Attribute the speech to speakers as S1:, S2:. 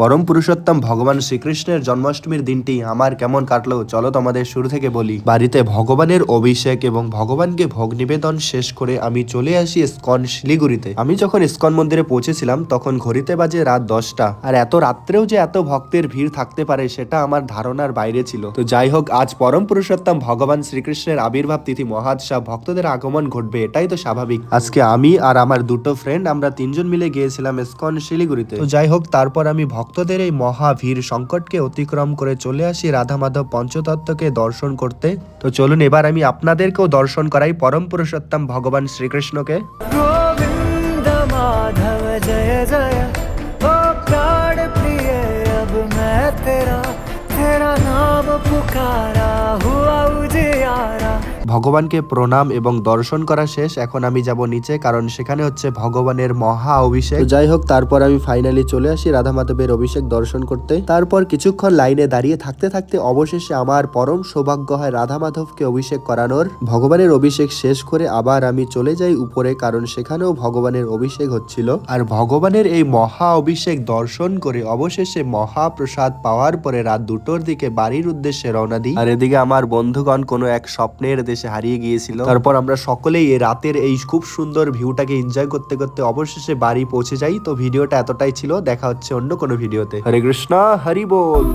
S1: পরম পুরুষোত্তম ভগবান শ্রীকৃষ্ণের জন্মাষ্টমীর দিনটি আমার কেমন কাটলো চলো তোমাদের শুরু থেকে বলি। বাড়িতে ভগবানের অভিষেক এবং ভগবানকে ভোগ নিবেদন শেষ করে আমি চলে আসি ইস্কন শিলিগুড়িতে। আমি যখন ইস্কন মন্দিরে পৌঁছেছিলাম তখন ঘড়িতে বাজে রাত 10টা, আর এত রাত্রেও যে এত ভক্তের ভিড় থাকতে পারে সেটা আমার ধারণার বাইরে ছিল। তো যাই হোক, আজ পরম পুরুষোত্তম ভগবান শ্রীকৃষ্ণের আবির্ভাব তিথি মহাৎসব, ভক্তদের আগমন ঘটবে এটাই তো স্বাভাবিক। আজকে আমি আর আমার দুটো ফ্রেন্ড আমরা তিনজন মিলে গিয়েছিলাম ইস্কন শিলিগুড়িতে। তো যাই হোক, তারপর আমি ভক্তদের এই মহা ভিড় সংকটকে অতিক্রম করে চলে আসি রাধা মাধব পঞ্চতত্ত্বকে দর্শন করতে। তো চলুন এবার আমি আপনাদেরকেও দর্শন করাই পরম পুরুষোত্তম ভগবান শ্রীকৃষ্ণকে।
S2: गोविंद माधव जय जय ओ प्राण प्रिय अब मैं तेरा तेरा नाम पुकारा हुआ उजियारा।
S1: ভগবানকে প্রণাম এবং দর্শন করা শেষ। এখন আমি যাব নিচে, কারণ সেখানে হচ্ছে ভগবানের মহা অভিষেক। তো যাই হোক, তারপর আমি ফাইনালি চলে আসি রাধা মাধবের অভিষেক দর্শন করতে। তারপর কিছুক্ষণ লাইনে দাঁড়িয়ে থাকতে থাকতে অবশেষে আমার পরম সৌভাগ্য হয় রাধা মাধবকে অভিষেক করানোর। ভগবানের অভিষেক শেষ করে আবার আমি চলে যাই উপরে, কারণ সেখানেও ভগবানের অভিষেক হচ্ছিল। আর ভগবানের এই মহা অভিষেক দর্শন করে অবশেষে মহাপ্রসাদ পাওয়ার পরে রাত 2টোর দিকে বাড়ির উদ্দেশ্যে রওনা দিই। আর এদিকে আমার বন্ধুগণ কোনো এক স্বপ্নের দেশে হারিয়ে গিয়েছিল। তারপর আমরা সকলেই এই রাতের এই খুব সুন্দর ভিউটাকে এনজয় করতে করতে অবশেষে বাড়ি পৌঁছে যাই। তো ভিডিওটা এতটাই ছিল, দেখা হচ্ছে অন্য কোনো ভিডিওতে। হরে কৃষ্ণ, হরি বল।